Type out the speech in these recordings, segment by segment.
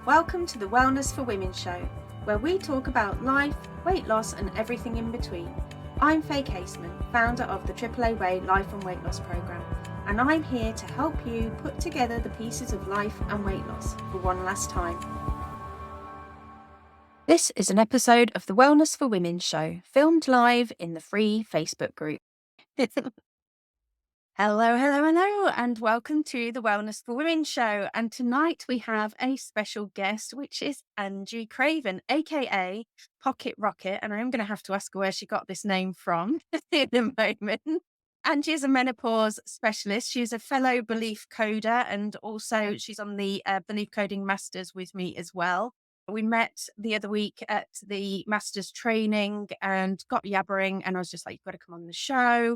Welcome to the Wellness for Women show, where we talk about life, weight loss, and everything in between. I'm Faye Caseman, founder of the AAA Way Life and Weight Loss Programme, and I'm here to help you put together the pieces of life and weight loss for one last time. This is an episode of the Wellness for Women show, filmed live in the free Facebook group. Hello, and welcome to the Wellness for Women show. And tonight we have a special guest, which is Angie Craven, aka Pocket Rocket. And I'm going to have to ask her where she got this name from in a moment. Angie is a menopause specialist. She's a fellow belief coder, and also she's on the belief coding masters with me as well. We met the other week at the masters training and got yabbering, and I was just like, you've got to come on the show.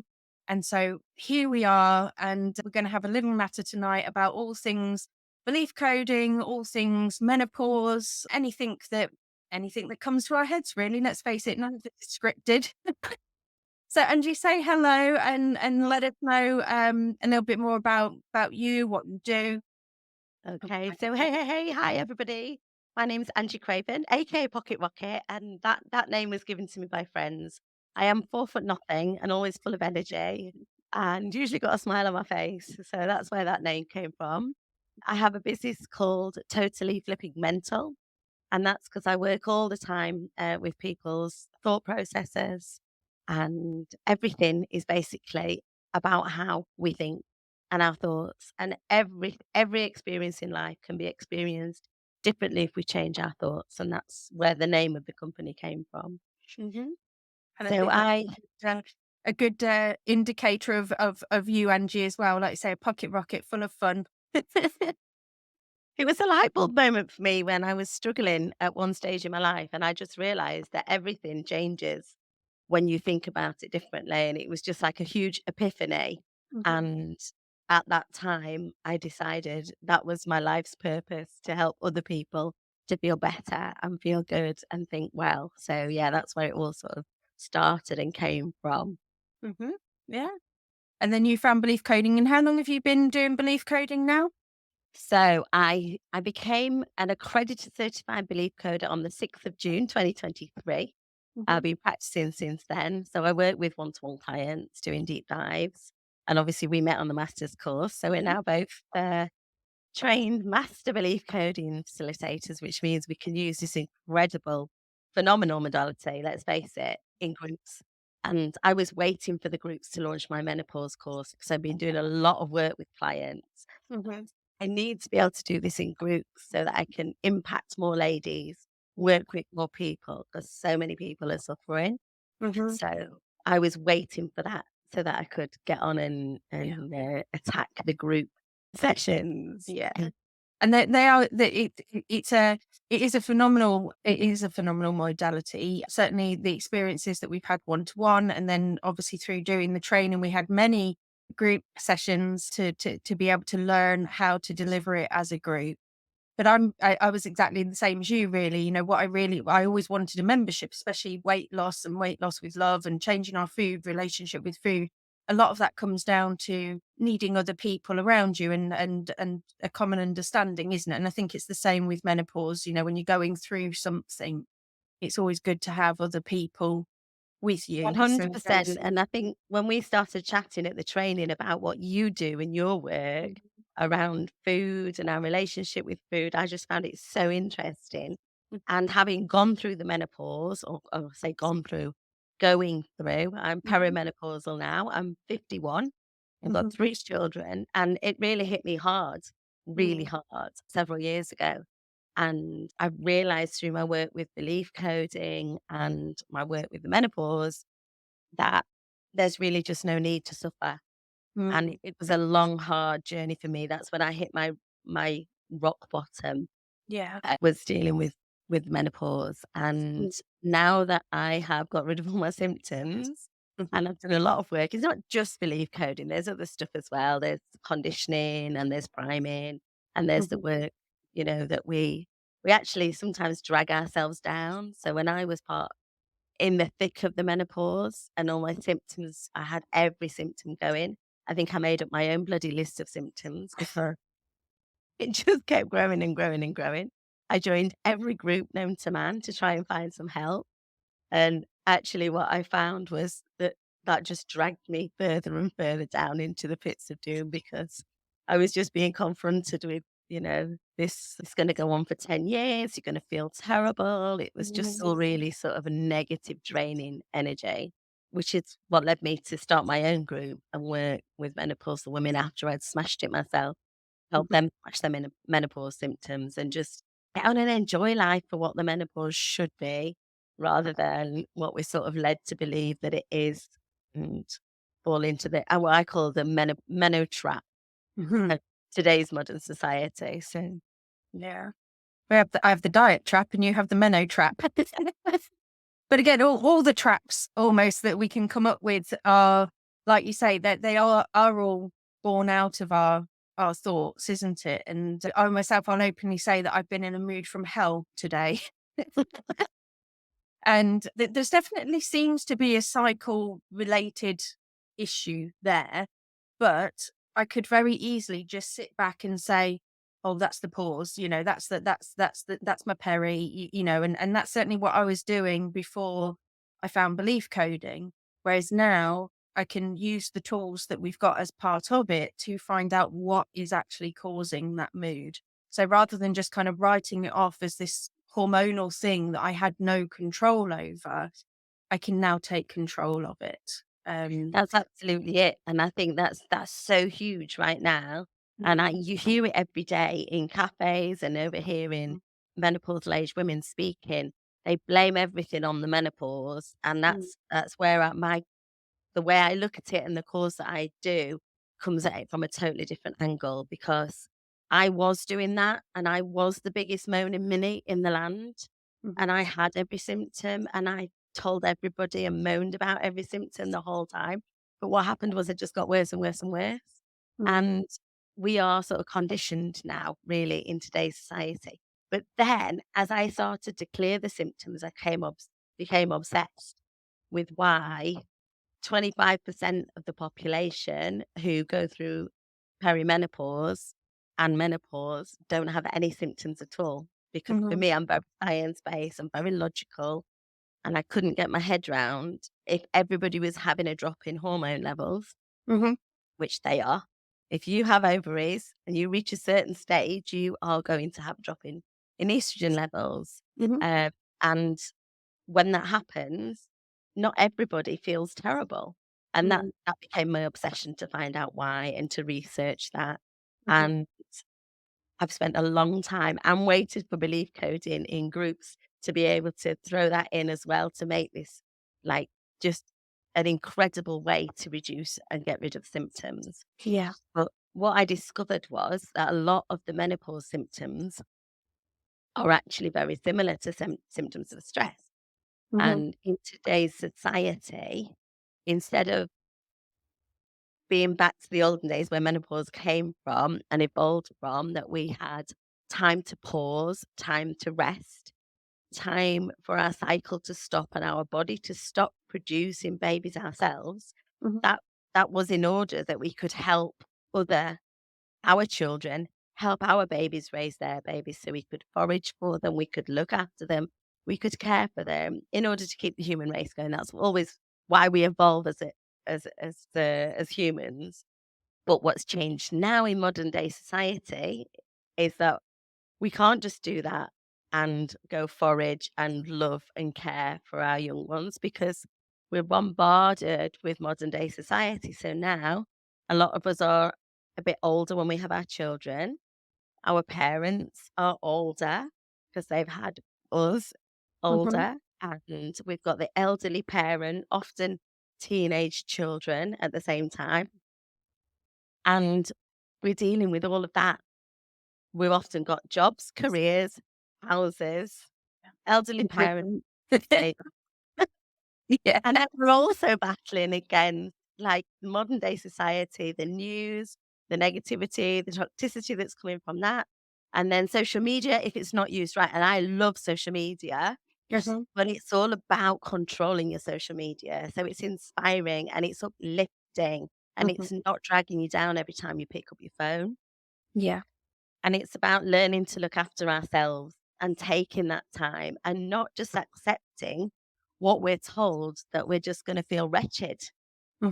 And so here we are, and we're going to have a little natter tonight about all things belief coding, all things menopause, anything that comes to our heads, really. Let's face it, none of it is scripted. So Angie, say hello and let us know a little bit more about you, what you do. Okay, so hey, hi everybody. My name's Angie Craven, aka Pocket Rocket, and that name was given to me by friends. I am 4 foot nothing and always full of energy, and usually got a smile on my face, so that's where that name came from. I have a business called Totally Flipping Mental, and that's because I work all the time with people's thought processes, and everything is basically about how we think and our thoughts. And every experience in life can be experienced differently if we change our thoughts. And that's where the name of the company came from. Mm-hmm. And I So think I that's a good indicator of you, Angie, as well. Like you say, a pocket rocket full of fun. It was a light bulb moment for me when I was struggling at one stage in my life, and I just realized that everything changes when you think about it differently. And it was just like a huge epiphany. Mhm. And at that time, I decided that was my life's purpose, to help other people to feel better and feel good and think well. So, yeah, that's where it all sort of started and came from. Mhm. Yeah. And then you found belief coding. And how long have you been doing belief coding now? So I became an accredited certified belief coder on the 6th of June 2023. I've Mhm. been practicing since then. So I work with one-to-one clients doing deep dives. And obviously we met on the master's course. So we're now both trained master belief coding facilitators, which means we can use this incredible, phenomenal modality, let's face it, in groups. And I was waiting for the groups to launch my menopause course because I've been doing a lot of work with clients. Mhm. I need to be able to do this in groups so that I can impact more ladies, work with more people, because so many people are suffering. Mhm. So I was waiting for that so that I could get on and Yeah. attack the group sessions. Yeah. And they are it is a phenomenal modality. Certainly the experiences that we've had one to one, and then obviously through doing the training, we had many group sessions to be able to learn how to deliver it as a group. But I was exactly the same as you, really. You know, I always wanted a membership, especially weight loss and weight loss with love and changing our food relationship with food. A lot of that comes down to needing other people around you and a common understanding, isn't it? And I think it's the same with menopause. You know, when you're going through something, it's always good to have other people with you. So 100%. And I think when we started chatting at the training about what you do in your work around food and our relationship with food, I just found it so interesting. And having gone through the menopause, or say gone through, going through, I'm Mhm. perimenopausal now. I'm 51. I've got Mhm. 3 children, and it really hit me hard, really Mhm. hard several years ago. And I've realized through my work with belief coding and my work with the menopause that there's really just no need to suffer. And Mhm. it was a long, hard journey for me. That's when I hit my rock bottom. Yeah. I was dealing with menopause. And now that I have got rid of all my symptoms Mhm. and I've done a lot of work, it's not just belief coding, there's other stuff as well. There's conditioning and there's priming and there's the Mhm. work, that we actually sometimes drag ourselves down. So when I was part in the thick of the menopause and all my symptoms, I had every symptom going. I think I made up my own bloody list of symptoms. It just kept growing and growing and growing. I joined every group known to man to try and find some help. And actually, what I found was that that just dragged me further and further down into the pits of doom because I was just being confronted with, this is going to go on for 10 years. You're going to feel terrible. It was just Mhm. all really sort of a negative, draining energy, which is what led me to start my own group and work with menopausal women after I'd smashed it myself, help Mhm. them smash their menopause symptoms and just get on and enjoy life for what the menopause should be rather than what we're sort of led to believe that it is and fall into the what I call the meno trap Mhm. of today's modern society. So Yeah. I have the diet trap and you have the Menno trap. But again, all the traps almost that we can come up with are, like you say, that they are all born out of our thoughts, isn't it? And I myself, I'll openly say that I've been in a mood from hell today. And there's definitely seems to be a cycle related issue there. But I could very easily just sit back and say, "Oh, that's the pause," that's my peri, and that's certainly what I was doing before I found belief coding. Whereas now I can use the tools that we've got as part of it to find out what is actually causing that mood. So rather than just kind of writing it off as this hormonal thing that I had no control over, I can now take control of it. that's absolutely it. And I think that's so huge right now. And you hear it every day in cafes and over here in menopausal age women speaking. They blame everything on the menopause. And that's where the way I look at it and the course that I do comes at it from a totally different angle because I was doing that and I was the biggest moaning Minnie in the land. Mhm. And I had every symptom and I told everybody and moaned about every symptom the whole time. But what happened was it just got worse and worse and worse. Mhm. And we are sort of conditioned now, really, in today's society. But then, as I started to clear the symptoms, became obsessed with why 25% of the population who go through perimenopause and menopause don't have any symptoms at all. Because for Mhm. me, I'm very science based, I'm very logical, and I couldn't get my head round if everybody was having a drop in hormone levels, Mhm. which they are. If you have ovaries and you reach a certain stage, you are going to have a drop in estrogen levels. Mhm. Uh, and when that happens, not everybody feels terrible. And that Mhm. that became my obsession to find out why and to research that. Mhm. And I've spent a long time and waited for belief coding in groups to be able to throw that in as well to make this like just an incredible way to reduce and get rid of symptoms. Yeah. But what I discovered was that a lot of the menopause symptoms are actually very similar to symptoms of stress. Mhm. And in today's society, instead of being back to the olden days where menopause came from and evolved from, that we had time to pause, time to rest, time for our cycle to stop and our body to stop producing babies ourselves, Mhm. that that was in order that we could help other our children, help our babies raise their babies so we could forage for them, we could look after them, we could care for them in order to keep the human race going. That's always why we evolve as humans. But what's changed now in modern day society is that we can't just do that and go forage and love and care for our young ones because we're bombarded with modern day society. So now a lot of us are a bit older when we have our children. Our parents are older because they've had us Mhm. older. And we've got the elderly parent, often teenage children at the same time. And we're dealing with all of that. We've often got jobs, careers, houses, elderly parents, Equipment. eh, Yeah. and then we're also battling against, like, modern day society, the news, the negativity, the toxicity that's coming from that, and then social media if it's not used right, and I love social media, Mhm. but it's all about controlling your social media, so it's inspiring and it's uplifting, and Mhm. it's not dragging you down every time you pick up your phone. Yeah. And it's about learning to look after ourselves and taking that time and not just accepting what we're told that we're just going to feel wretched.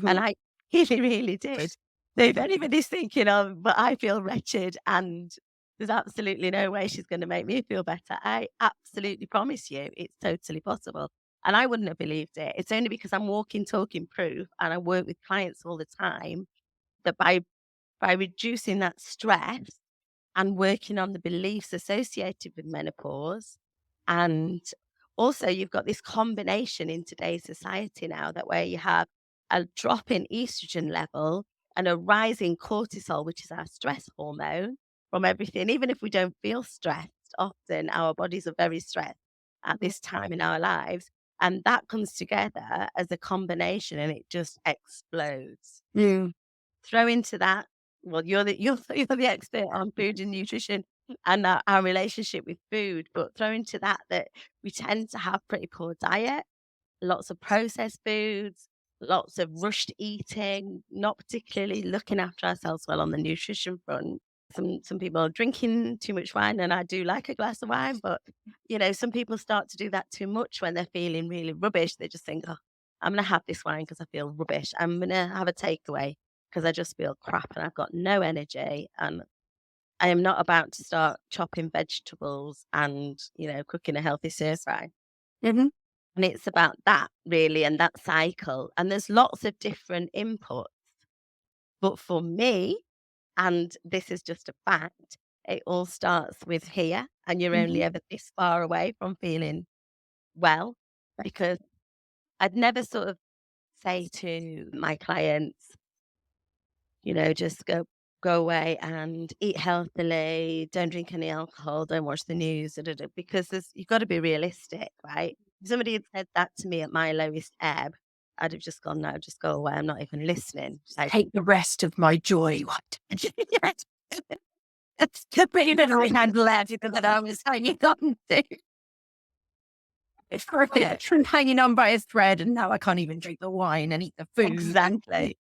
And Mhm. I really, really did. So if anybody's thinking of, but I feel wretched and there's absolutely no way she's going to make me feel better, I absolutely promise you it's totally possible. And I wouldn't have believed it. It's only because I'm walking, talking proof and I work with clients all the time that by reducing that stress and working on the beliefs associated with menopause. And also, you've got this combination in today's society now that where you have a drop in estrogen level and a rise in cortisol, which is our stress hormone from everything. Even if we don't feel stressed, often our bodies are very stressed at this time in our lives. And that comes together as a combination and it just explodes. Mm. Throw into that well, you're the expert on food and nutrition and our relationship with food, but throw into that we tend to have pretty poor diet, lots of processed foods, lots of rushed eating, not particularly looking after ourselves well on the nutrition front. Some people are drinking too much wine, and I do like a glass of wine, but some people start to do that too much when they're feeling really rubbish. They just think, "Oh, I'm gonna have this wine because I feel rubbish. I'm gonna have a takeaway because I just feel crap and I've got no energy." And I am not about to start chopping vegetables and cooking a healthy stir fry. Mhm. And it's about that really and that cycle. And there's lots of different inputs. But for me, and this is just a fact, it all starts with here. And you're only Mhm. ever this far away from feeling well. Because I'd never sort of say to my clients, just go away and eat healthily, don't drink any alcohol, don't watch the news, da, da, da, because you've got to be realistic, right? If somebody had said that to me at my lowest ebb, I'd have just gone, no, just go away. I'm not even listening. Like, Take the rest of my joy. What? Yes. It's the pain that I had left that I was hanging on to. It's yeah, perfect. I'm hanging on by a thread, and now I can't even drink the wine and eat the food. And exactly.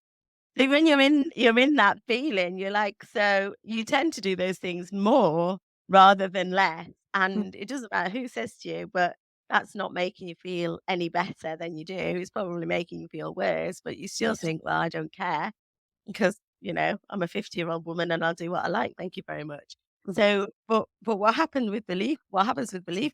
See, when you're in that feeling, you're like, so you tend to do those things more rather than less. And it doesn't matter who says to you, but that's not making you feel any better than you do. It's probably making you feel worse, but you still yes. think, well, I don't care because, I'm a 50-year-old woman and I'll do what I like. Thank you very much. Mhm. So, but what happens with belief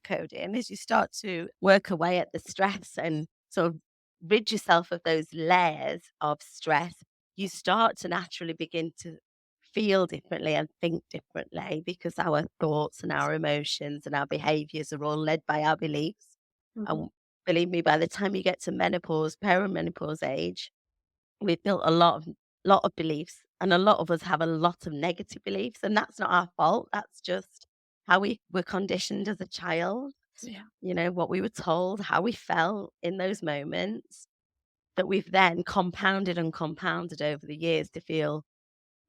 coding is you start to work away at the stress and sort of rid yourself of those layers of stress. You start to naturally begin to feel differently and think differently because our thoughts and our emotions and our behaviors are all led by our beliefs. Mhm. And believe me, by the time you get to menopause, perimenopause age, we've built a lot of beliefs, and a lot of us have a lot of negative beliefs, and that's not our fault. That's just how we were conditioned as a child, Yeah. what we were told, how we felt in those moments that we've then compounded and compounded over the years to feel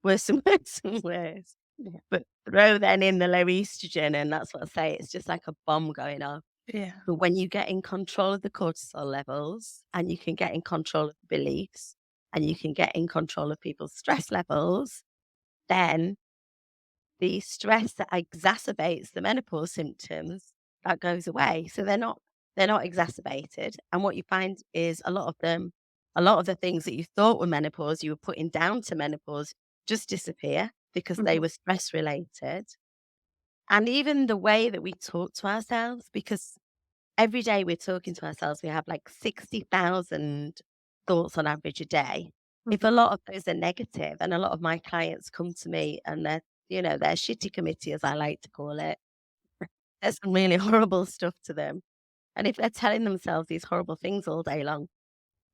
worse and worse and worse. Yeah. But throw then in the low estrogen, and that's what I say, it's just like a bomb going off. Yeah. But when you get in control of the cortisol levels and you can get in control of the beliefs and you can get in control of people's stress levels, then the stress that exacerbates the menopause symptoms that goes away. So they're not exacerbated. And what you find is a lot of the things that you thought were menopause, you were putting down to menopause, just disappear because they Mhm. were stress related. And even the way that we talk to ourselves, because every day we're talking to ourselves, we have like 60,000 thoughts on average a day. If Mhm. a lot of those are negative, and a lot of my clients come to me and they're shitty committee, as I like to call it, there's some really horrible stuff to them. And if they're telling themselves these horrible things all day long,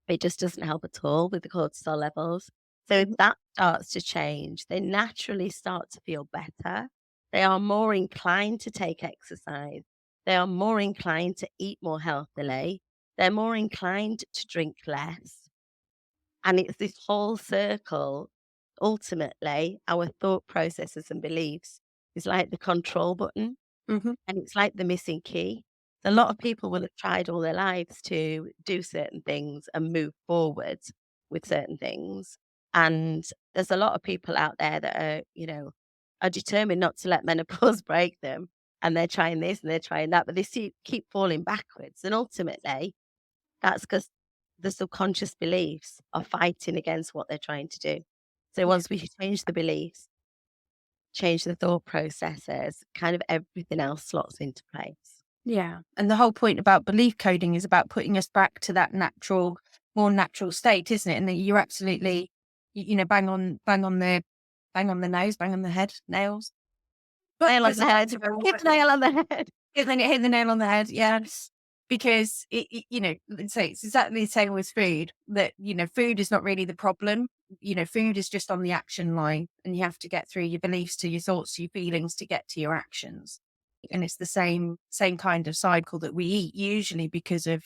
it just doesn't help at all with the cortisol levels. So if Mhm. that starts to change, they naturally start to feel better. They are more inclined to take exercise. They are more inclined to eat more healthily. They're more inclined to drink less. And it's this whole circle. Ultimately, our thought processes and beliefs is like the control button Mhm. and it's like the missing key. A lot of people will have tried all their lives to do certain things and move forward with certain things. And there's a lot of people out there that are determined not to let menopause break them. and they're trying this and they're trying that, but they keep falling backwards. And ultimately, that's because the subconscious beliefs are fighting against what they're trying to do. So Yeah. once we change the beliefs, change the thought processes, kind of everything else slots into place. Yeah. And the whole point about belief coding is about putting us back to that natural, more natural state, isn't it? And that you're absolutely, bang on the nose, bang on the head, nails. But Nail on there's the a head. Hit the nail on the head. hit the nail on the head, yes. Because it's exactly the same with food. That food is not really the problem. Food is just on the action line, and you have to get through your beliefs to your thoughts to your feelings to get to your actions. Yeah. And it's the same kind of cycle that we eat usually because of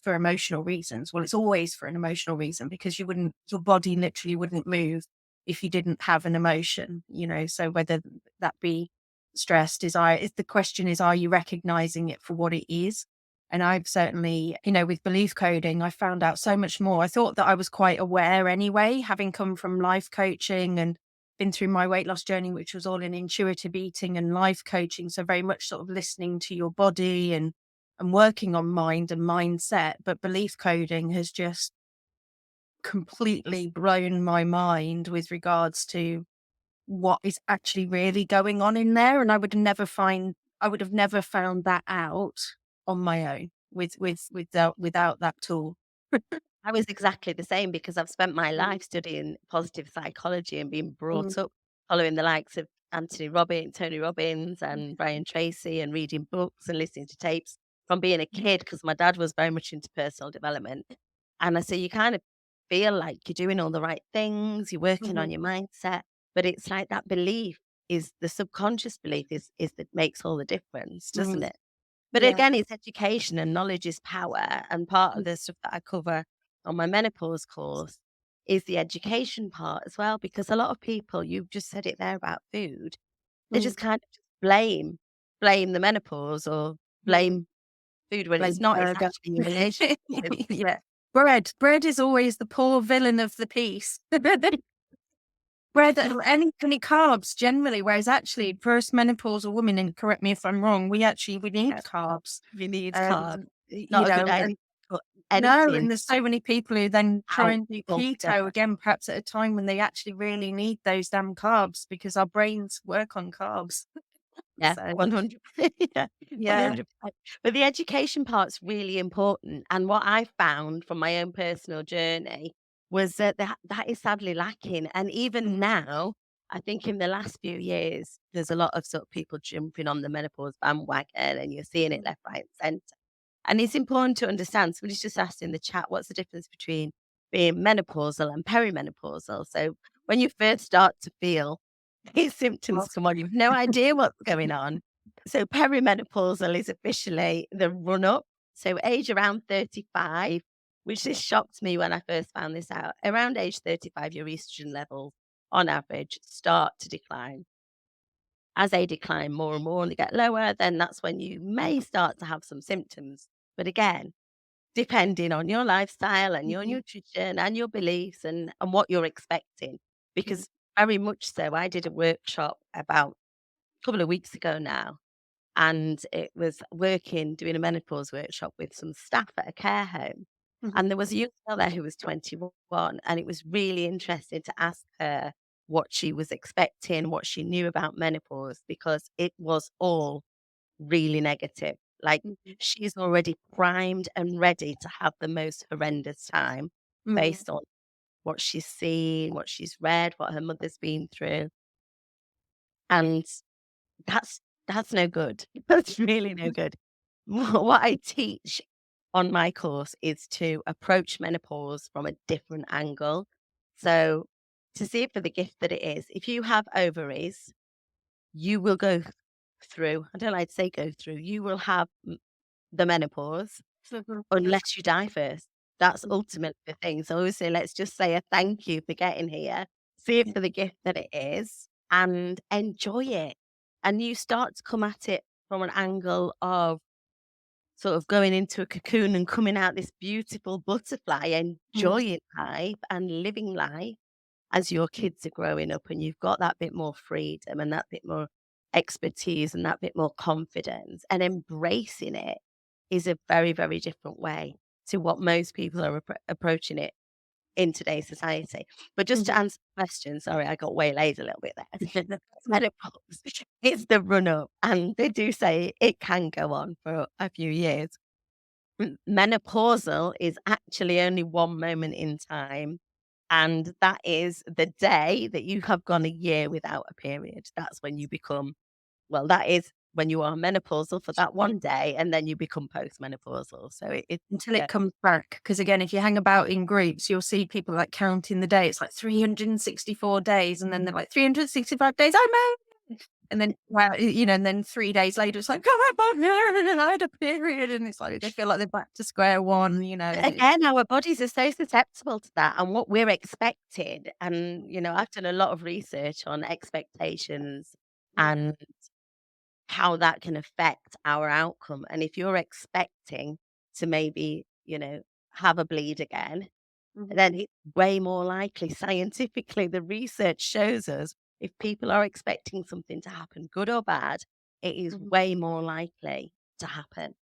for emotional reasons. Well, it's always for an emotional reason because your body literally wouldn't move if you didn't have an emotion. So whether that be stress, desire, the question is, are you recognizing it for what it is? And I've certainly, with belief coding, I found out so much more. I thought that I was quite aware anyway, having come from life coaching and been through my weight loss journey, which was all in intuitive eating and life coaching. So very much sort of listening to your body and working on mind and mindset. But belief coding has just completely blown my mind with regards to what is actually really going on in there. And I would have never found that out on my own without that tool. I was exactly the same because I've spent my life studying positive psychology and being Mm, brought up following the likes of Tony Robbins and Brian Tracy and reading books and listening to tapes from being a kid because my dad was very much into personal development. And I say you kind of feel like you're doing all the right things, you're working mhm, on your mindset, but it's like that belief is the subconscious belief is that makes all the difference, doesn't mhm. it? But Yeah. again, it's education and knowledge is power. And part of Mm, the stuff that I cover on my menopause course is the education part as well, because a lot of people, you've just said it there about food, they mm, just kind of just blame the menopause or mm. blame food when Blame it's the not. It's burger. actually in relation with Yeah. Bread is always the poor villain of the piece. Bread and any carbs generally, whereas actually postmenopausal women, and correct me if I'm wrong, we need yeah, carbs. we need carbs. Um, Not a good idea. and But no, anything and there's so many people who then try out and do keto altogether. again, perhaps at a time when they actually really need those damn carbs because our brains work on carbs. Yeah, So 100 yeah, yeah. 100%. But the education part's really important, and what I found from my own personal journey was that is sadly lacking, and even Mm, now, I think in the last few years, there's a lot of sort of people jumping on the menopause bandwagon, and you're seeing it mm, left, right, and centre. And it's important to understand, somebody's just asked in the chat, what's the difference between being menopausal and perimenopausal? So when you first start to feel these symptoms well, come on, you've no idea what's going on. So perimenopausal is officially the run up. So age around 35, which this shocked me when I first found this out. Around age 35, your estrogen levels on average start to decline. As they decline more and more and they get lower, then that's when you may start to have some symptoms. But again, depending on your lifestyle and your mhm, nutrition and your beliefs and what you're expecting. mm, Because very much so, I did a workshop about a couple of weeks ago now, and it was doing a menopause workshop with some staff at a care home. mhm, And there was a young girl there who was 21, and it was really interesting to ask her what she was expecting, what she knew about menopause, because it was all really negative. Like, mhm, she's already primed and ready to have the most horrendous time mm, based on what she's seen, what she's read, what her mother's been through. And that's that's no good. That's really no good. What I teach on my course is to approach menopause from a different angle. So, to see it for the gift that it is, if you have ovaries, you will go through, I don't like to say go through, you will have the menopause mhm, unless you die first. That's mm, ultimately the thing. So I always say, let's just say a thank you for getting here, see it yeah, for the gift that it is, and enjoy it. And you start to come at it from an angle of sort of going into a cocoon and coming out this beautiful butterfly, mm, enjoying life and living life as your kids are growing up and you've got that bit more freedom and that bit more expertise and that bit more confidence, and embracing it is a very, very different way to what most people are approaching it in today's society. But just to Mhm. answer the question, sorry, I got waylaid a little bit there. Menopause, it's the run up, and they do say it can go on for a few years. Menopausal is actually only one moment in time, and that is the day that you have gone a year without a period. That's when you become, well, that is when you are menopausal for that one day, and then you become postmenopausal. So Until yeah, it comes back, because again, if you hang about in groups, you'll see people, like, counting the days, like 364 days, and then they're like, 365 days, I'm out. And then, wow, and then 3 days later, it's like, "Come on, and I had a period," and it's like they feel like they're back to square one, it. again, our bodies are so susceptible to that and what we're expected. And, I've done a lot of research on expectations Mhm, and how that can affect our outcome. And if you're expecting to maybe, have a bleed again, mhm, then it's way more likely scientifically, the research shows us if people are expecting something to happen, good or bad, it is mhm, way more likely to happen.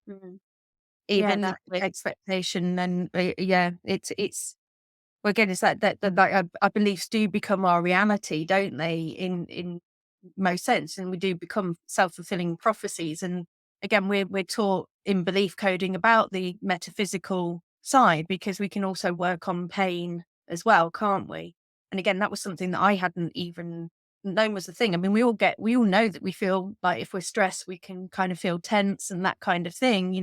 mhm. Yeah, Even that with expectation and, yeah, it's well, again, it's that like, our beliefs do become our reality, don't they? In most sense, and we do become self-fulfilling prophecies. And again, we're taught in belief coding about the metaphysical side, because we can also work on pain as well, can't we? And again, that was something that I hadn't even known was the thing. I mean, we all know that we feel like if we're stressed, we can kind of feel tense and that kind of thing.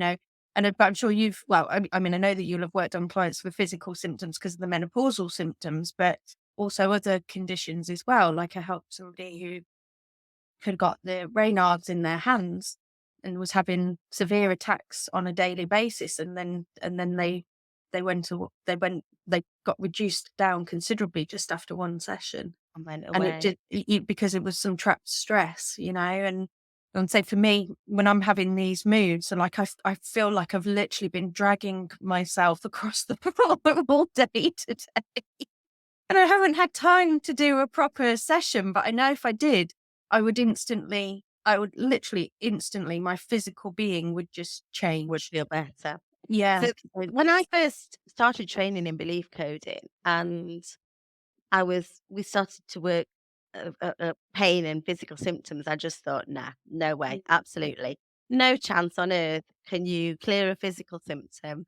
And but I'm sure well, I mean, I know that you'll have worked on clients with physical symptoms because of the menopausal symptoms, but also other conditions as well. Like, I helped somebody who had got the Raynaud's in their hands and was having severe attacks on a daily basis, and then they got reduced down considerably just after one session. I went And it away. did because it was some trapped stress. And so for me, when I'm having these moods, so like I feel like I've literally been dragging myself across the floor all day today. And I haven't had time to do a proper session, but I know if I did, I would literally instantly, my physical being would just Would change. feel better. Yeah. So when I first started training in belief coding and we started to work pain and physical symptoms, I just thought, nah, no way, absolutely. No chance on earth can you clear a physical symptom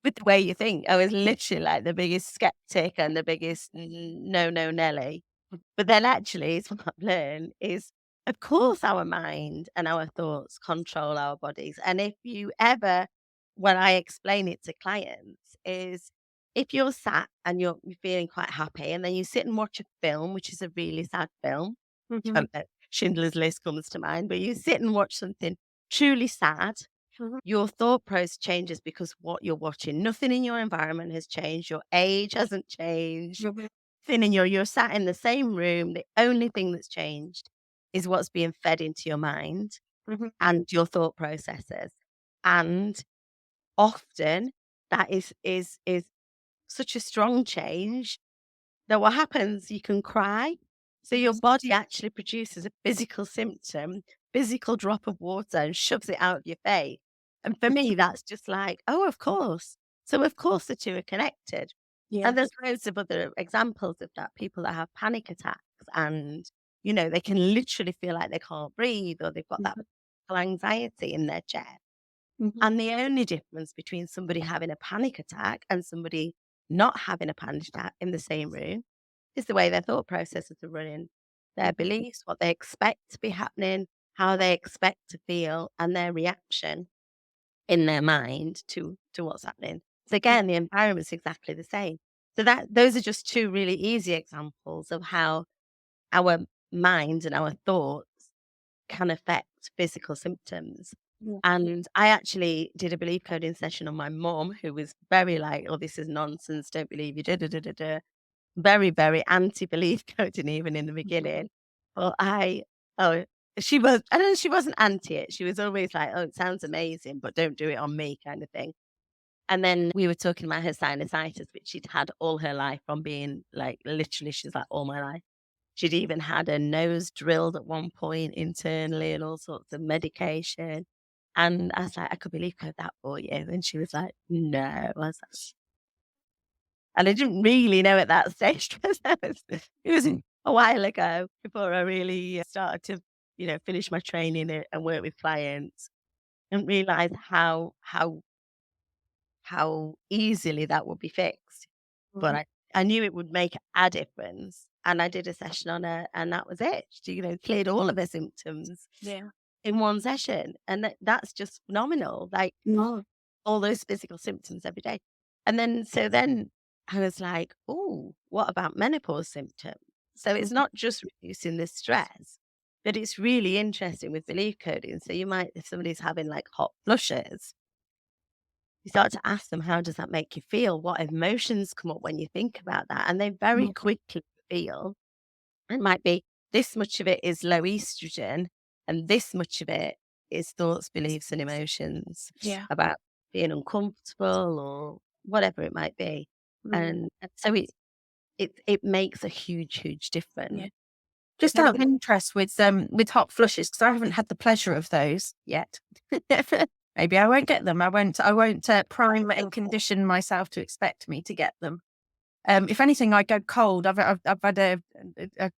with the way you think. I was literally like the biggest skeptic and the biggest no, no, Nelly. But then actually, it's what I've learned is, of course, our mind and our thoughts control our bodies. And if you ever, when I explain it to clients, is if you're sat and you're feeling quite happy, and then you sit and watch a film, which is a really sad film, Mhm, don't know, Schindler's List comes to mind, but you sit and watch something truly sad, mhm, your thought process changes because what you're watching, nothing in your environment has changed. Your age hasn't changed. mhm, Nothing in you're sat in the same room. The only thing that's changed is what's being fed into your mind mhm, and your thought processes. And often that is such a strong change that what happens, you can cry. So your mhm, body actually produces a physical symptom, physical drop of water and shoves it out of your face. And for me, that's just like, oh, of course. So of course the two are connected. yeah. And there's loads of other examples of that. People that have panic attacks and, they can literally feel like they can't breathe or they've got that Mhm, anxiety in their chest. mhm, And the only difference between somebody having a panic attack and somebody not having a panic attack in the same room is the way their thought processes are running, their mhm, beliefs, what they expect to be happening, how they expect to feel, and their reaction in their mind to what's happening. So mhm, again, the environment's exactly the same. So that those are just two really easy examples of how our mind and our thoughts can affect physical symptoms. yeah. And I actually did a belief coding session on my mom, who was very like, "Oh, this is nonsense. Don't believe you." Da, da, da, da, da. Very, very anti-belief coding even in the Mhm, beginning. But oh, she was, I don't know, she wasn't anti it. She was always like, "Oh, it sounds amazing, but don't do it on me," kind of thing. And then we were talking about her sinusitis, which she'd had all her life from being like, literally, she's like, all my life. She'd even had her nose drilled at one point internally and all sorts of medication. And I was like, "I could believe code that for you." And she was like, "No." I was like, and I didn't really know at that stage because it was a while ago before I really started to, finish my training and work with clients and realize how easily that would be fixed. But Mhm. I knew it would make a difference. And I did a session on her and that was it. She, cleared all of her symptoms Yeah. in one session. And that's just phenomenal. Like No. all those physical symptoms every day. And then I was like, oh, what about menopause symptoms? So it's Mhm. not just reducing the stress, but it's really interesting with belief coding. So you might, if somebody's having like hot flushes, you start to ask them, how does that make you feel? What emotions come up when you think about that? And they very Mhm. quickly feel it might be this much of it is low estrogen, and this much of it is thoughts, beliefs, and emotions Yeah. about being uncomfortable or whatever it might be. Mm. And so it makes a huge Yeah. difference. Just out of Depending. interest with hot flushes, because I haven't had the pleasure of those yet. Maybe I won't get them. I won't prime and condition myself to expect me to get them. If anything, I go cold. I've had a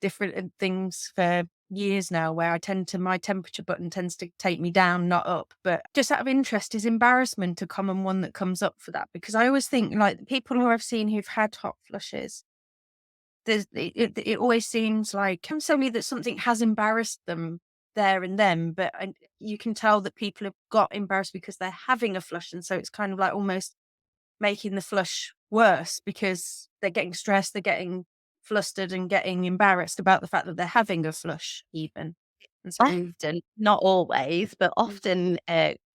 different things for years now where I tend to my temperature button tends to take me down, not up. But just out of interest, is embarrassment a common one that comes up for that? Because I always think like the people who I've seen who've had hot flushes, it always seems like can solely that something has embarrassed them there and then, but you can tell that people have got embarrassed because they're having a flush, and so it's kind of like almost making the flush worse because they're getting stressed, they're getting flustered and getting embarrassed about the fact that they're having a flush even. And so Often, not always, but mm, often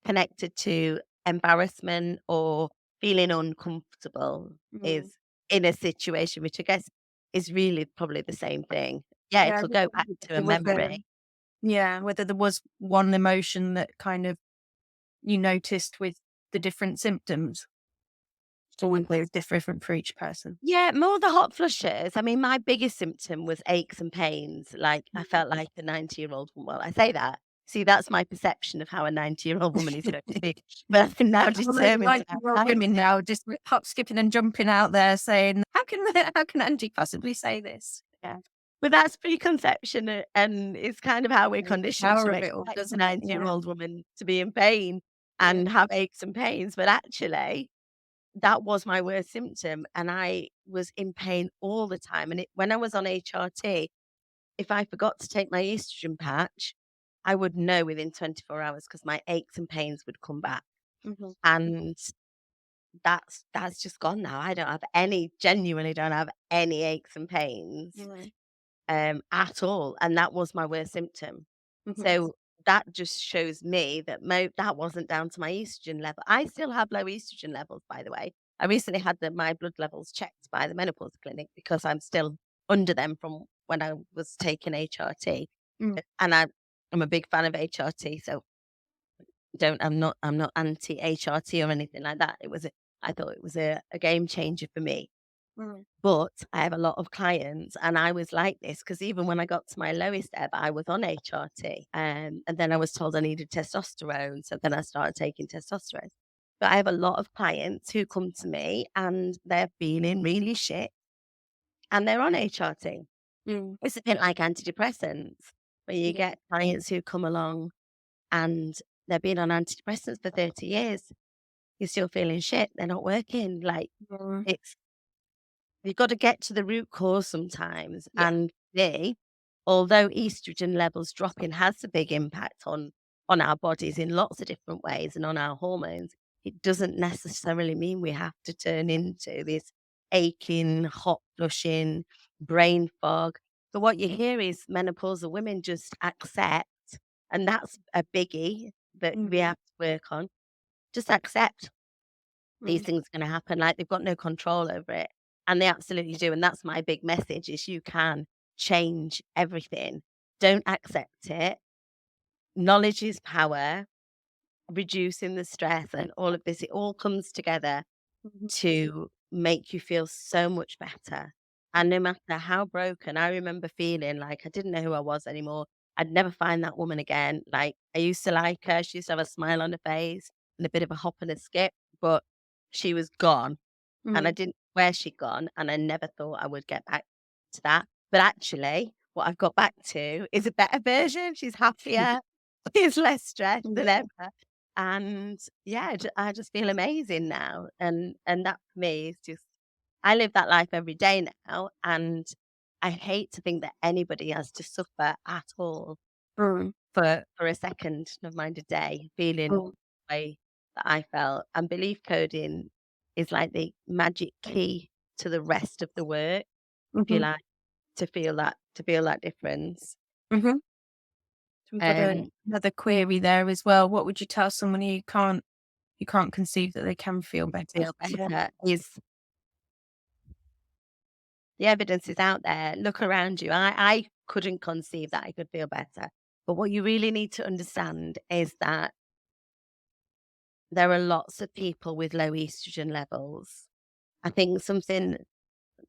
connected to embarrassment or feeling uncomfortable mm, is in a situation, which I guess is really probably the same thing. Yeah, yeah, it'll go back to a it was memory. yeah, whether there was one emotion that kind of you noticed with the different symptoms, or were they different for each person? Yeah, more the hot flushes. I mean, my biggest symptom was aches and pains. Like I felt like a 90-year-old woman. Well, I say that. See, that's my perception of how a 90-year-old woman is going to be. But I'm now Well, there's determined like to have more time. women now just hop, skipping and jumping out there saying, how can Angie possibly say this?" Yeah. But that's preconception, and it's kind of how we're The conditioned power to of it all, expect a doesn't it? Yeah. 90-year-old woman to be in pain Yeah. and have aches and pains, but actually, that was my worst symptom, and I was in pain all the time, and when I was on HRT, if I forgot to take my estrogen patch, I would know within 24 hours because my aches and pains would come back, Mhm. and that's just gone now. I don't have any genuinely don't have any aches and pains Mhm. at all, and that was my worst symptom. Mhm. So that just shows me that that wasn't down to my estrogen level. I still have low estrogen levels, by the way. I recently had my blood levels checked by the menopause clinic because I'm still under them from when I was taking HRT, Mm. and I'm a big fan of HRT. So don't I'm not anti HRT or anything like that. I thought it was a game changer for me. Mm. But I have a lot of clients, and I was like this because even when I got to my lowest ever, I was on HRT, and then I was told I needed testosterone, so then I started taking testosterone. But I have a lot of clients who come to me and they're feeling really shit, and they're on HRT. Mm. It's a bit like antidepressants, where you Yeah. get clients who come along and they've been on antidepressants for 30 years. You're still feeling shit. They're not working. Like Mm. it's you've got to get to the root cause sometimes. Yeah. And although estrogen levels dropping has a big impact on our bodies in lots of different ways and on our hormones, it doesn't necessarily mean we have to turn into this aching, hot flushing, brain fog. But what you hear is menopausal women just accept, and that's a biggie that we Mhm. have to work on. Just accept these Mm. things are gonna happen, like, they've got no control over it, and they absolutely do, and that's my big message is you can change everything. Don't accept it. Knowledge is power, reducing the stress and all of this, it all comes together Mhm. to make you feel so much better. And no matter how broken, I remember feeling like I didn't know who I was anymore. I'd never find that woman again. Like, I used to like her. She used to have a smile on her face and a bit of a hop and a skip, but she was gone. And I Mm, didn't know where she'd gone. And I never thought I would get back to that. But actually, what I've got back to is a better version. She's happier. She's less stressed than yeah. ever. And yeah, I just feel amazing now. And that for me is just I live that life every day now, and I hate to think that anybody has to suffer at all Mm, for a second, never mind a day, feeling mm, the way that I felt. And belief coding is like the magic key to the rest of the work, if you mhm, like, to feel that difference. mhm. So we've got Um, another query there as well. What would you tell someone who can't conceive that they can feel better? feel Yeah. better is the evidence is out there. Look around you. I couldn't conceive that I could feel better. But what you really need to understand is that there are lots of people with low estrogen levels. I think something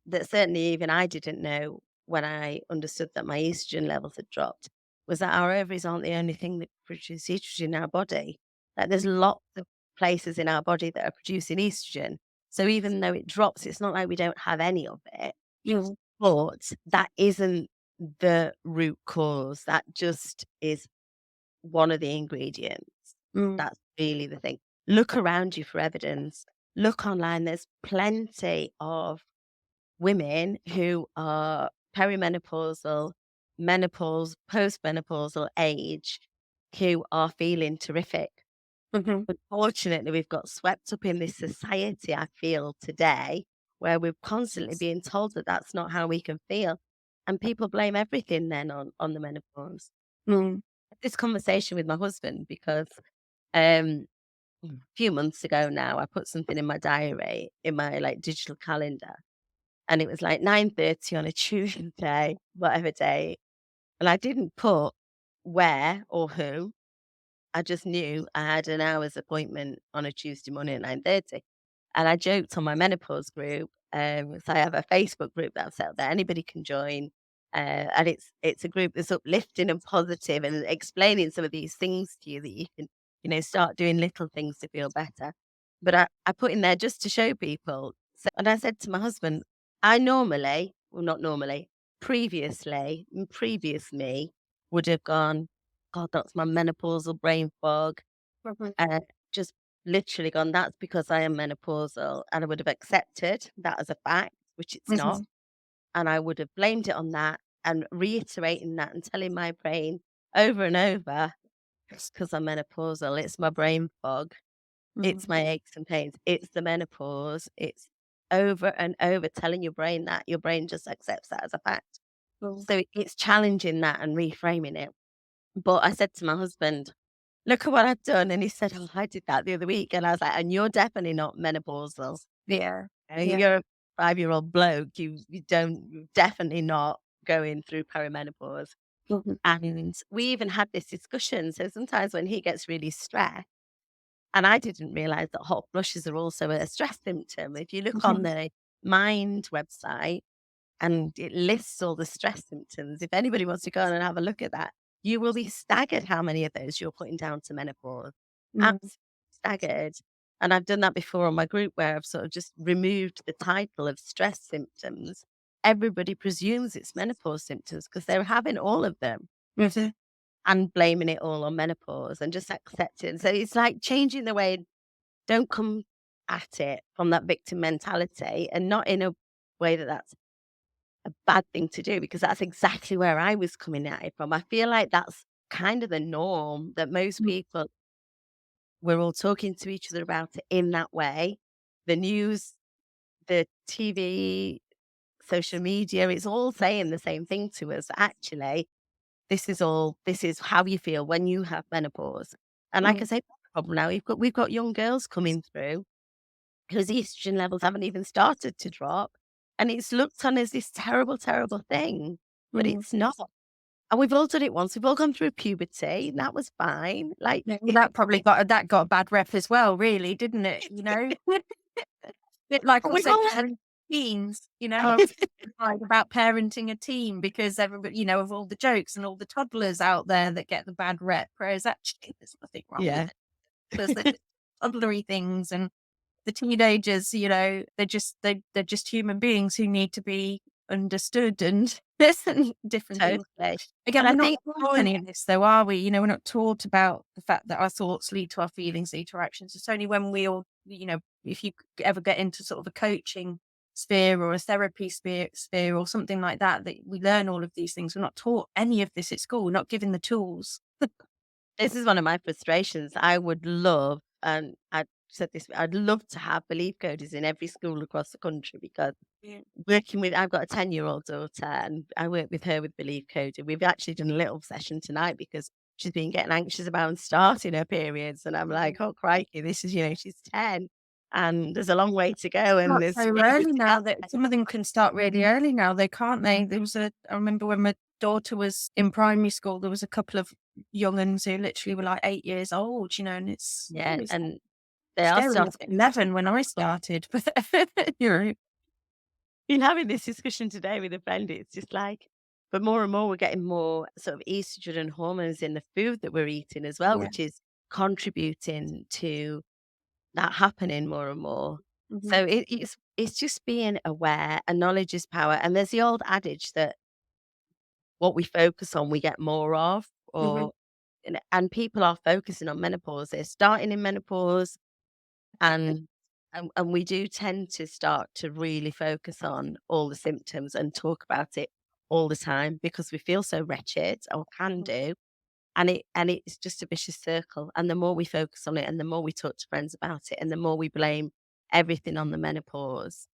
that certainly even I didn't know when I understood that my estrogen levels had dropped was that our ovaries aren't the only thing that produce estrogen in our body. Like there's lots of places in our body that are producing estrogen. So even though it drops, it's not like we don't have any of it. Mm, But that isn't the root cause. That just is one of the ingredients. mm, That's really the thing. Look around you for evidence. Look online. There's plenty of women who are perimenopausal, menopause, postmenopausal age who are feeling terrific. mhm, Unfortunately, we've got swept up in this society, I feel today, where we're constantly being told that that's not how we can feel. And people blame everything then on the menopause. mm, This conversation with my husband because um, a few months ago now, I put something in my diary, in my like digital calendar, and it was like 9:30 on a Tuesday, whatever day. And I didn't put where or who. I just knew I had an hour's appointment on a Tuesday morning at 9:30. And I joked on my menopause group, so I have a Facebook group that I've set up there. Anybody can join. And it's a group that's uplifting and positive and explaining some of these things to you that you can, start doing little things to feel better. But I put in there just to show people. So, and I said to my husband, I normally, well, not normally, previously, previous me would have gone, God, that's my menopausal brain fog. mhm, Uh, just literally gone, that's because I am menopausal. And I would have accepted that as a fact, which it's not. mhm, And I would have blamed it on that and reiterating that and telling my brain over and over, it's because I'm menopausal. It's my brain fog. It's mhm, my aches and pains. It's the menopause. It's over and over telling your brain that your brain just accepts that as a fact. mm, So it's challenging that and reframing it. But I said to my husband, "Look at what I've done." And he said, "Oh, I did that the other week." And I was like, "And you're definitely not menopausal. yeah, yeah, You're a 5-year-old bloke. You're definitely not going through perimenopause." mhm, And we even had this discussion. So sometimes when he gets really stressed, and I didn't realize that hot flushes are also a stress symptom. If you look on mhm, the Mind website, and it lists all the stress symptoms. If anybody wants to go on and have a look at that, you will be staggered how many of those you're putting down to menopause. mhm, Absolutely staggered. And I've done that before on my group where I've sort of just removed the title of stress symptoms. Everybody presumes it's menopause symptoms because they're having all of them mhm, and blaming it all on menopause and just accepting. So it's like changing the way, don't come at it from that victim mentality and not in a way that that's a bad thing to do because that's exactly where I was coming at it from. I feel like that's kind of the norm that most mm, people we're all talking to each other about it in that way. The news, the TV, social media, it's all saying the same thing to us. Actually, this is how you feel when you have menopause. And like I mm, say, that's the problem now. We've got young girls coming through whose estrogen levels haven't even started to drop. And it's looked on as this terrible, terrible thing, but mm. it's not. And we've all done it once. We've all gone through puberty, and that was fine. Like, Yeah, well, that got a bad rep as well, really, didn't it? You know, bit like but us we've all again. teens, you know, Oh, about parenting a teen because everybody, of all the jokes and all the toddlers out there that get the bad rep, whereas actually there's nothing wrong with yeah, it. There's the toddlery things and the teenagers, they're just human beings who need to be understood and listen different things. totally. Again, But we're I not think taught any of this though, are we? We're not taught about the fact that our thoughts lead to our feelings, lead to our actions. It's only when we all, if you ever get into sort of a coaching sphere or a therapy sphere or something like that, that we learn all of these things. We're not taught any of this at school. We're not given the tools. this is one of my frustrations. I would love, and I said this, I'd love to have belief coders in every school across the country because Yeah. I've got a 10-year-old daughter and I work with her with belief coding. We've actually done a little session tonight because she's been getting anxious about starting her periods. And I'm Mhm. like, oh, crikey, this is, she's 10 and there's a long way to go. And Not there's so really good early to get now that some of them can start really early now, they can't they? I remember when my daughter was in primary school, there was a couple of young uns who literally were like 8 years old, and Yeah. it's And they are scary enough starting. at 11 when I started, but, you know, Been having this discussion today with a friend. It's just like, but more and more we're getting more sort of estrogen and hormones in the food that we're eating as well, yeah. which is contributing to that happening more and more. Mhm, So it's just being aware and knowledge is power. And there's the old adage that what we focus on, we get more of, mhm, and people are focusing on menopause. They're starting in menopause and and we do tend to start to really focus on all the symptoms and talk about it all the time because we feel so wretched or can mhm, do. And it's just a vicious circle. And the more we focus on it and the more we talk to friends about it and the more we blame everything on the menopause,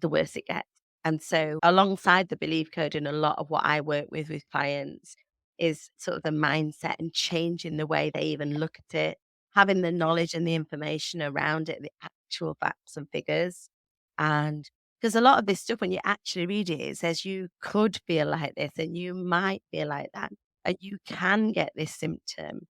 the worse it gets. And so alongside the belief code and a lot of what I work with clients is sort of the mindset and changing the way they even look at it, having the knowledge and the information around it, the actual facts and figures. And because a lot of this stuff, when you actually read it, it says you could feel like this and you might feel like that and you can get this symptom.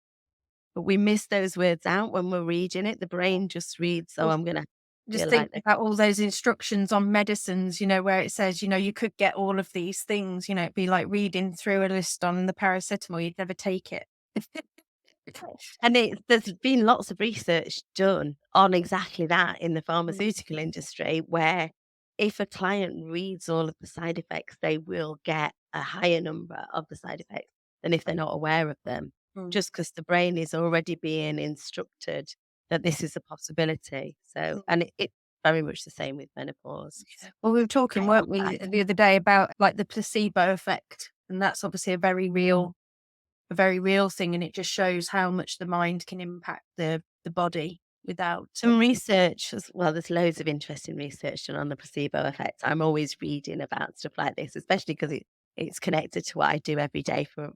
But we miss those words out when we're reading it. The brain just reads, oh, mhm. I'm going to Just feel think like this. about all those instructions on medicines, where it says, you could get all of these things, it'd be like reading through a list on the paracetamol, you'd never take it. And there's been lots of research done on exactly that in the Mm, pharmaceutical industry, where if a client reads all of the side effects, they will get a higher number of the side effects than if they're not aware of them, mm, just because the brain is already being instructed that this is a possibility. So, mm. and it's very much the same with menopause. Yeah. Well, we were talking, weren't Right. we, the other day about like the placebo effect, and that's obviously a very real thing, and it just shows how much the mind can impact the body without. Some research as well, there's loads of interesting research done on the placebo effect. I'm always reading about stuff like this, especially because it's connected to what I do every day for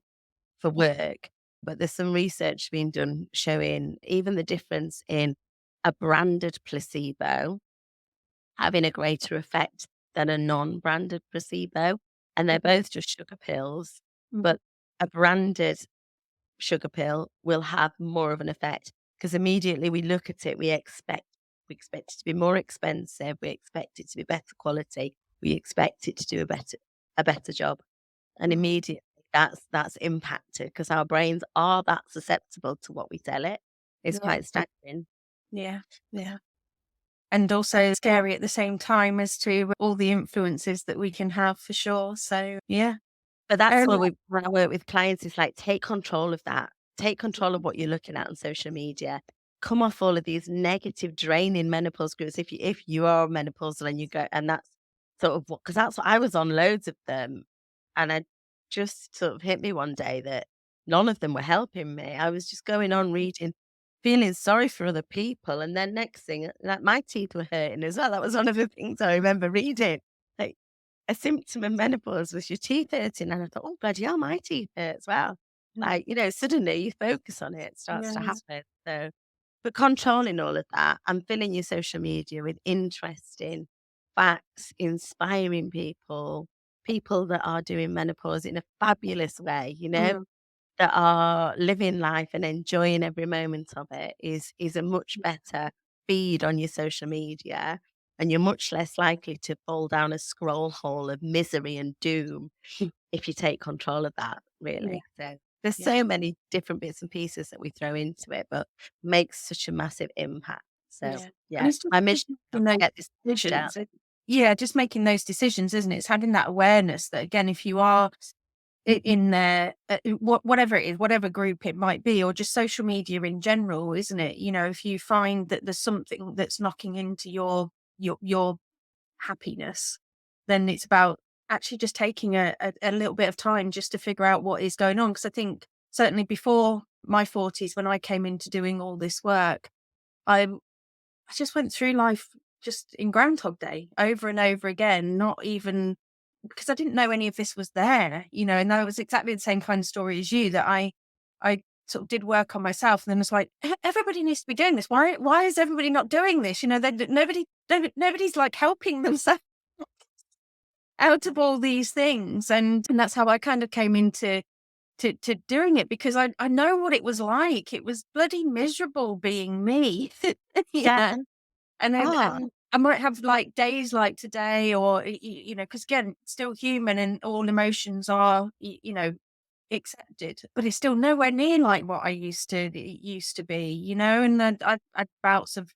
work. But there's some research being done showing even the difference in a branded placebo having a greater effect than a non-branded placebo. And they're Mhm, both just sugar pills, mhm, but a branded sugar pill will have more of an effect because immediately we look at it, we expect it to be more expensive, we expect it to be better quality, we expect it to do a better job. And mhm. immediately that's impacted because our brains are that susceptible to what we tell it. It's Yeah, quite staggering. yeah, yeah. And also scary at the same time as to all the influences that we can have for sure. So yeah. But that's Um, what when I work with clients, it's like, take control of that. Take control of what you're looking at on social media. Come off all of these negative, draining menopause groups. If you are menopausal and you go, and that's sort of what, because that's what I was on loads of them, and I just sort of hit me one day that none of them were helping me. I was just going on reading, feeling sorry for other people, and then next thing, like my teeth were hurting as well. That was one of the things I remember reading. Like, a symptom of menopause was your teeth hurting, and I thought, "Oh, bloody hell, my teeth hurt as well." mm, Like, suddenly you focus on it, it starts to yeah, happen, so but controlling all of that and filling your social media with interesting facts, inspiring people, people that are doing menopause in a fabulous way, mm, that are living life and enjoying every moment of it is a much better feed on your social media, and you're much less likely to fall down a scroll hole of misery and doom if you take control of that, Yeah, really. So there's yeah, so many different bits and pieces that we throw into it, but makes such a massive impact. So yeah. And yeah, it's my just mission now making to those get this message out. decisions. Yeah, just making those decisions, isn't it? It's having that awareness that again, if you are in there, whatever it is, whatever group it might be, or just social media in general, isn't it? You know, if you find that there's something that's knocking into your happiness, then it's about actually just taking a little bit of time just to figure out what is going on. Because I think certainly before my 40s, when I came into doing all this work, I just went through life just in Groundhog Day over and over again, not even because I didn't know any of this was there, you know, and that was exactly the same kind of story as you that I sort of did work on myself and then was like, Everybody needs to be doing this. Why is everybody not doing this? You know, nobody's like helping themselves out of all these things. And that's how I kind of came into to doing it because I know what it was like. It was bloody miserable being me. Yeah. Yeah. Oh, And I might have, like, days like today or, you know, because again, still human and all emotions are, you know, accepted, but it's still nowhere near like what I used to be, you know, and then I had bouts of,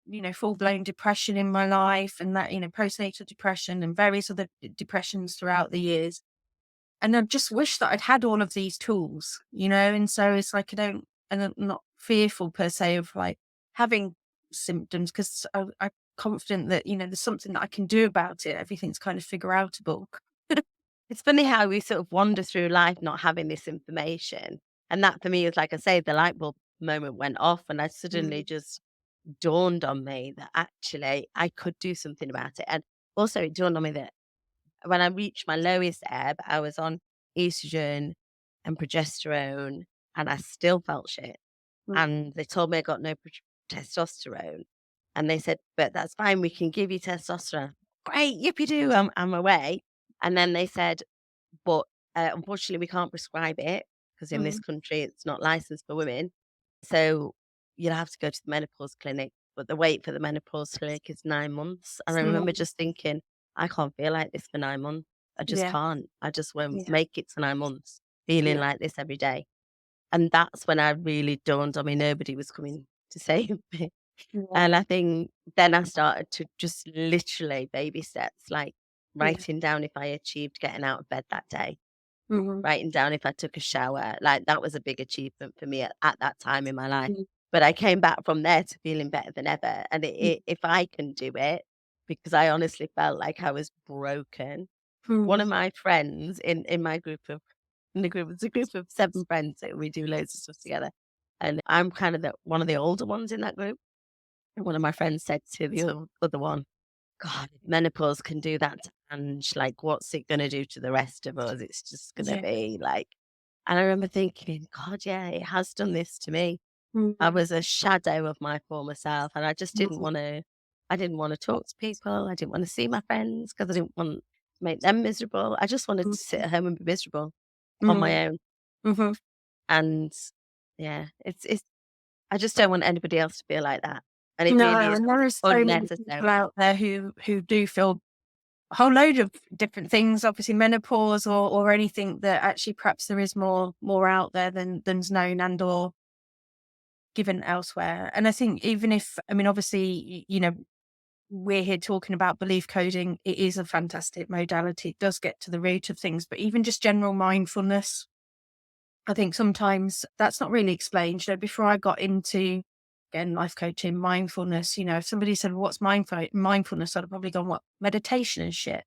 you know, full-blown depression in my life and that, you know, postnatal depression and various other depressions throughout the years. And I just wish that I'd had all of these tools, you know, and so it's like and I'm not fearful per se of like having symptoms because I'm confident that, you know, there's something that I can do about it. Everything's kind of figure outable. it's funny how we sort of wander through life not having this information. And that for me is like I say, the light bulb moment went off and I suddenly Mm, just dawned on me that actually I could do something about it. And also it dawned on me that when I reached my lowest ebb, I was on estrogen and progesterone and I still felt shit. mm, And they told me I got no testosterone. And they said, but that's fine. We can give you testosterone. Great. Yip you do. I'm away. And then they said, but unfortunately, we can't prescribe it because in this mm. country, it's not licensed for women. So you'll have to go to the menopause clinic. But the wait for the menopause clinic is 9 months. And I remember Mm, just thinking, I can't feel like this for 9 months. I just yeah, can't. I just won't yeah, make it to 9 months feeling yeah, like this every day. And that's when I really dawned on me nobody was coming to save me. yeah, And I think then I started to just literally baby steps, like yeah. writing down if I achieved getting out of bed that day, Mhm, writing down if I took a shower. Like that was a big achievement for me at that time in my life. mm, But I came back from there to feeling better than ever. And mm, if I can do it, because I honestly felt like I was broken. One of mm, my friends in my group of in the group, it's a group of 7 friends that we do loads of stuff together, and I'm kind of the one of the older ones in that group, and one of my friends said to the other one, "God, if menopause can do that to Ange, like, what's it gonna do to the rest of us? It's just gonna yeah, be like." And I remember thinking, "God, yeah, it has done this to me." I mm, was a shadow of my former self, and I just didn't mm, wanna I didn't wanna talk to people, I didn't wanna see my friends because I didn't want to make them miserable. I just wanted to sit mm, at home and be miserable on mm, my own. mhm. And yeah, it's I just don't want anybody else to feel like that. And it really No, is and there are so many people unnecessary. out there who do feel a whole load of different things, obviously menopause or anything that actually perhaps there is more out there than's known and or given elsewhere. And I think even if I mean, obviously, you know, we're here talking about belief coding. It is a fantastic modality. It does get to the root of things, but even just general mindfulness, I think sometimes that's not really explained. You know, before I got into again life coaching, mindfulness, you know, if somebody said, "What's mindfulness?" I'd have probably gone, "What meditation and shit."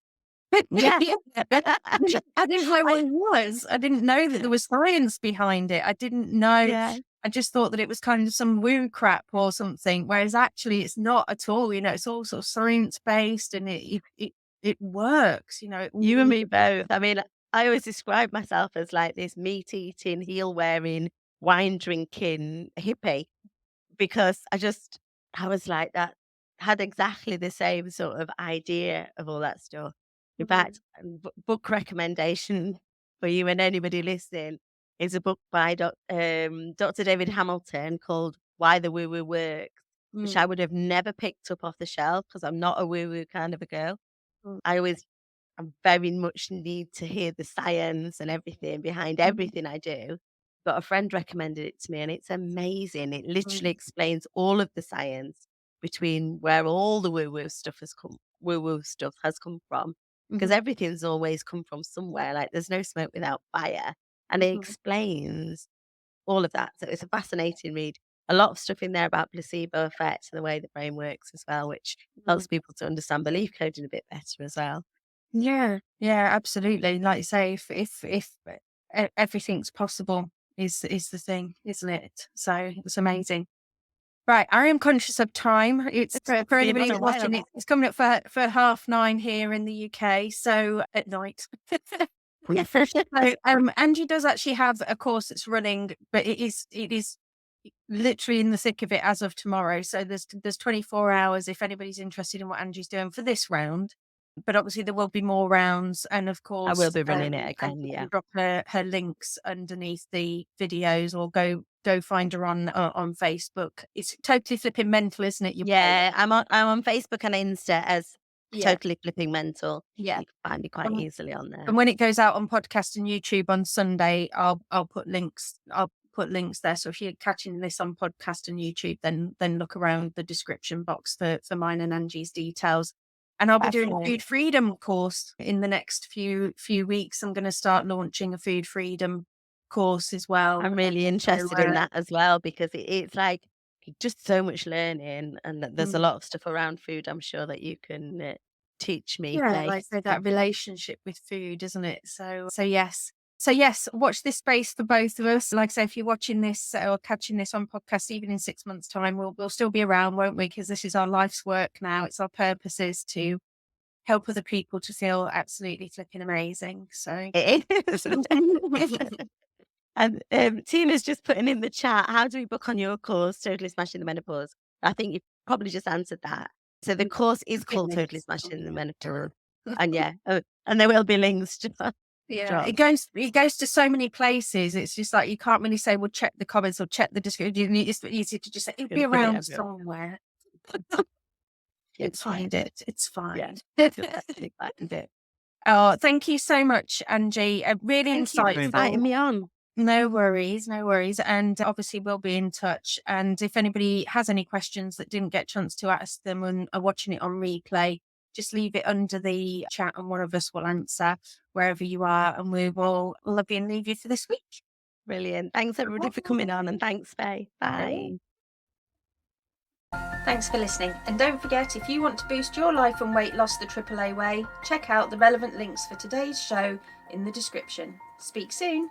Yeah. Yeah. I didn't know what I it was. I didn't know that there was science behind it. I didn't know. yeah. I just thought that it was kind of some woo crap or something, whereas actually it's not at all. You know, it's all sort of science based and it works. You know, it You and really. me both. I mean, I always describe myself as like this meat eating, heel wearing, wine drinking hippie. Because I was like that, had exactly the same sort of idea of all that stuff. In Mhm. fact, book recommendation for you and anybody listening is a book by Dr. David Hamilton called Why the Woo Woo Works. which Mm, I would have never picked up off the shelf because I'm not a woo-woo kind of a girl. mm, I very much need to hear the science and everything behind mhm, everything I do. But a friend recommended it to me and it's amazing. It literally mm, explains all of the science between where all the woo-woo stuff has come from. Because mhm, everything's always come from somewhere. Like there's no smoke without fire. And it mhm, explains all of that. So it's a fascinating read. A lot of stuff in there about placebo effects and the way the brain works as well, which mhm. helps people to understand belief coding a bit better as well. Yeah, yeah, absolutely. Like you say, everything's possible is the thing, isn't it? So it's amazing. Right, I am conscious of time. It's It's for been anybody on a that's watching while. it. It's coming up for 9:30 here in the UK, so at night. So, Angie does actually have a course that's running, but it is literally in the thick of it as of tomorrow. So there's 24 hours if anybody's interested in what Angie's doing for this round. But obviously there will be more rounds, and of I will course, be running it Angie again, yeah. can drop her links underneath the videos, or go find her on Facebook. It's totally flipping mental, isn't it? Your page? Yeah, I'm on Facebook and Insta as Yeah, Totally Flipping Mental. yeah. You can find me quite Um, easily on And there. when it goes out on podcast and YouTube on Sunday, I'll put links. I'll put links there. So if you're catching this on podcast and YouTube, then look around the description box for mine and Angie's details. And I'll be doing a Definitely. food freedom course in the next few weeks. I'm going to start launching a food freedom course as well. I'm really So interested in that as well because it's like just so much learning and that there's a mm. lot of stuff around food I'm sure that you can teach me Yeah, like based. say that relationship with food, isn't it? So yes. So yes, watch this space for both of us. Like I say, if you're watching this or catching this on podcast, even in 6 months' time, we'll still be around, won't we? Because this is our life's work now. It's our purpose is to help other people to feel absolutely flipping amazing. So It is. And Tina's just putting in the chat, how do we book on your course, Totally Smashing the Menopause? I think you probably just answered that. So the course is called Totally links. Smashing the Menopause. And yeah, and there will be links Yeah, dropped. it goes to so many places. It's just like you can't really say, "Well, check the comments or check the description." It's easy to just say it'll Gonna be put it around everywhere. somewhere. You'll It's there. find it. It's Yeah. fine. You'll definitely find it. Oh, thank you so much, Angie. Really Thank you for inviting insightful. me on. No worries, no worries. And obviously, we'll be in touch. And if anybody has any questions that didn't get a chance to ask them and are watching it on replay, just leave it under the chat and one of us will answer wherever you are. And we will love you and leave you for this week. Brilliant. Thanks everybody for coming on and thanks, Faye. Bye. Thanks for listening. And don't forget, if you want to boost your life and weight loss the AAA way, check out the relevant links for today's show in the description. Speak soon.